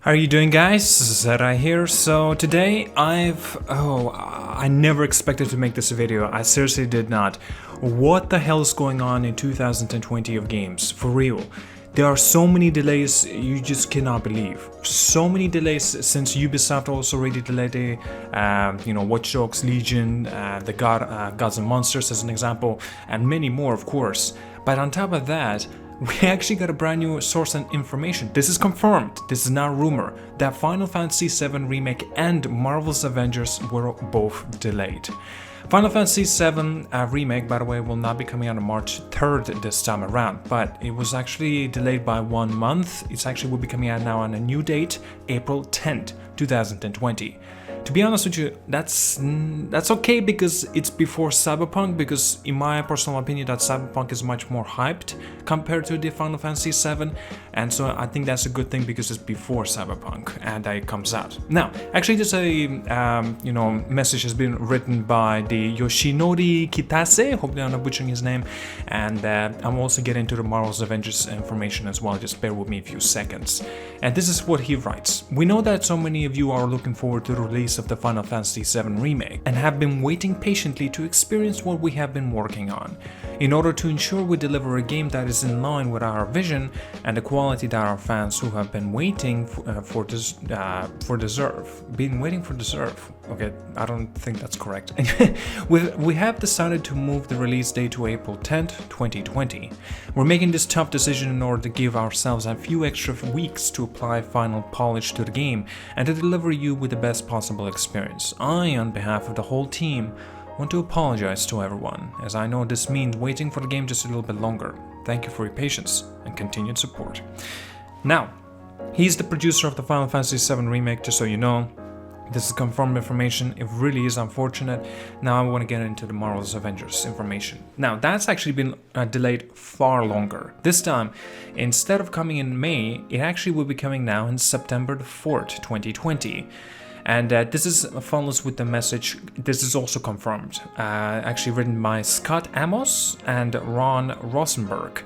How are you doing, guys? ZDEyE here. So today I never expected to make this video. I seriously did not. What the hell is going on in 2020 of games? For real. There are so many delays you just cannot believe. So many delays since Ubisoft also already delayed the, Watch Dogs Legion, the Gods and Monsters as an example, and many more, of course. But on top of that, we actually got a brand new source and information. This is confirmed. This is not rumor. That Final Fantasy VII Remake and Marvel's Avengers were both delayed. Final Fantasy VII Remake, by the way, will not be coming out on March 3rd this time around, but it was actually delayed by 1 month. It's actually will be coming out now on a new date, April 10th, 2020. To be honest with you, that's okay because it's before Cyberpunk, because in my personal opinion that Cyberpunk is much more hyped compared to the Final Fantasy VII, and so I think that's a good thing because it's before Cyberpunk and it comes out. Now, actually there's a message has been written by the Yoshinori Kitase, hopefully I'm not butchering his name, and I'm also getting into the Marvel's Avengers information as well, just bear with me a few seconds. And this is what he writes. We know that so many of you are looking forward to the release of the Final Fantasy VII Remake and have been waiting patiently to experience what we have been working on. In order to ensure we deliver a game that is in line with our vision and the quality that our fans who have been waiting deserve. Okay, I don't think that's correct. we have decided to move the release date to April 10th, 2020. We're making this tough decision in order to give ourselves a few extra weeks to apply final polish to the game and to deliver you with the best possible experience. I, on behalf of the whole team, want to apologize to everyone, as I know this means waiting for the game just a little bit longer. Thank you for your patience and continued support. Now, he's the producer of the Final Fantasy VII Remake, just so you know. This is confirmed information. It really is unfortunate. Now I want to get into the Marvel's Avengers information. Now that's actually been delayed far longer. This time, instead of coming in May, it actually will be coming now in September the 4th, 2020. And this is follows with the message. This is also confirmed, actually written by Scott Amos and Ron Rosenberg.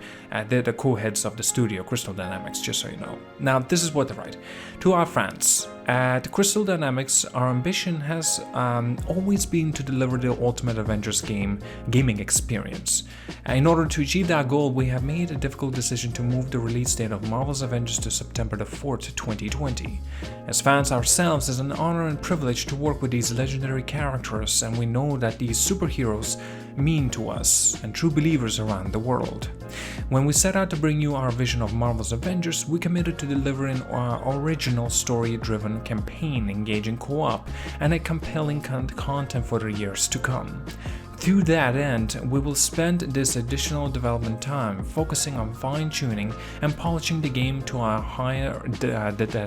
They're the co-heads of the studio, Crystal Dynamics, just so you know. Now, this is what they write. To our fans, at Crystal Dynamics, our ambition has always been to deliver the ultimate Avengers gaming experience. In order to achieve that goal, we have made a difficult decision to move the release date of Marvel's Avengers to September the 4th, 2020. As fans ourselves, it's an honor and privilege to work with these legendary characters, and we know that these superheroes mean to us and true believers around the world. When we set out to bring you our vision of Marvel's Avengers, we committed to delivering our original story-driven campaign, engaging co-op, and a compelling content for the years to come. To that end, we will spend this additional development time focusing on fine-tuning and polishing the game to our higher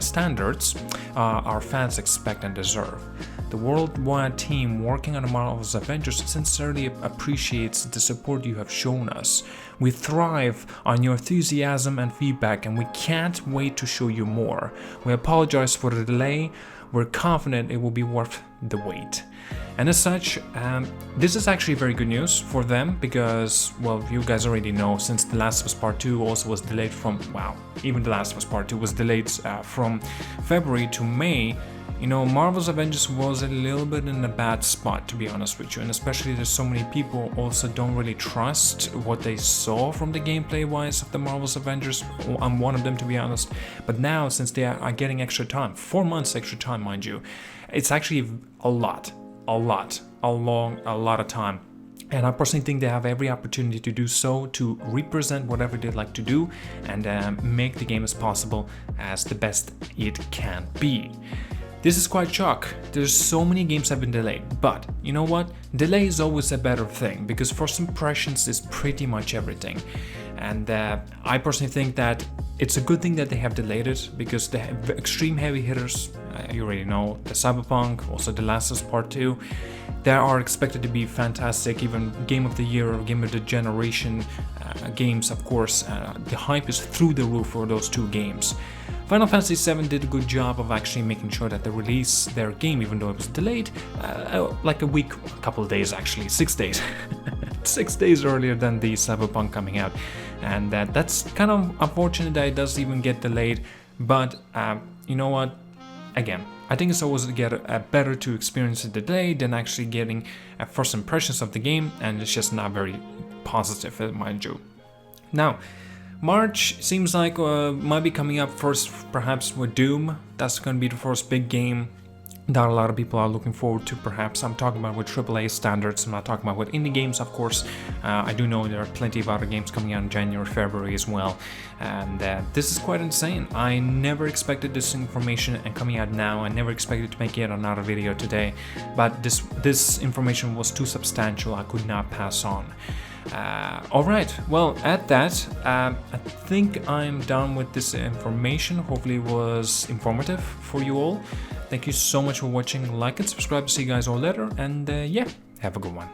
standards our fans expect and deserve. The worldwide team working on the Marvel's Avengers sincerely appreciates the support you have shown us. We thrive on your enthusiasm and feedback, and we can't wait to show you more. We apologize for the delay. We're confident it will be worth the wait. And as such, this is actually very good news for them because, well, you guys already know, since The Last of Us Part 2 also was delayed from, even The Last of Us Part 2 was delayed from February to May. You know, Marvel's Avengers was a little bit in a bad spot, to be honest with you, and especially there's so many people also don't really trust what they saw from the gameplay-wise of the Marvel's Avengers. I'm one of them, to be honest. But now, since they are getting extra time, 4 months extra time, mind you, it's actually a lot of time. And I personally think they have every opportunity to do so, to represent whatever they'd like to do and make the game as possible as the best it can be. This is quite shock. There's so many games have been delayed, but you know what? Delay is always a better thing because first impressions is pretty much everything. And I personally think that it's a good thing that they have delayed it because the extreme heavy hitters, you already know, the Cyberpunk, also The Last of Us Part 2, they are expected to be fantastic, even Game of the Year or Game of the Generation games, of course. The hype is through the roof for those two games. Final Fantasy VII did a good job of actually making sure that they release their game, even though it was delayed, like a week, a couple of days actually, 6 days. 6 days earlier than the Cyberpunk coming out. And that's kind of unfortunate that it does even get delayed. But you know what? Again, I think it's always better to experience it today than actually getting first impressions of the game, and it's just not very positive, mind you. Now, March seems like might be coming up first, perhaps with Doom. That's going to be the first big game that a lot of people are looking forward to. Perhaps I'm talking about with AAA standards. I'm not talking about with indie games, of course. I do know there are plenty of other games coming out in January, February as well, and this is quite insane. I never expected this information and coming out now. I never expected to make yet another video today, but this information was too substantial. I could not pass on. Alright, well, at that, I think I'm done with this information. Hopefully it was informative for you all. Thank you so much for watching. Like and subscribe. See you guys all later, and yeah, have a good one.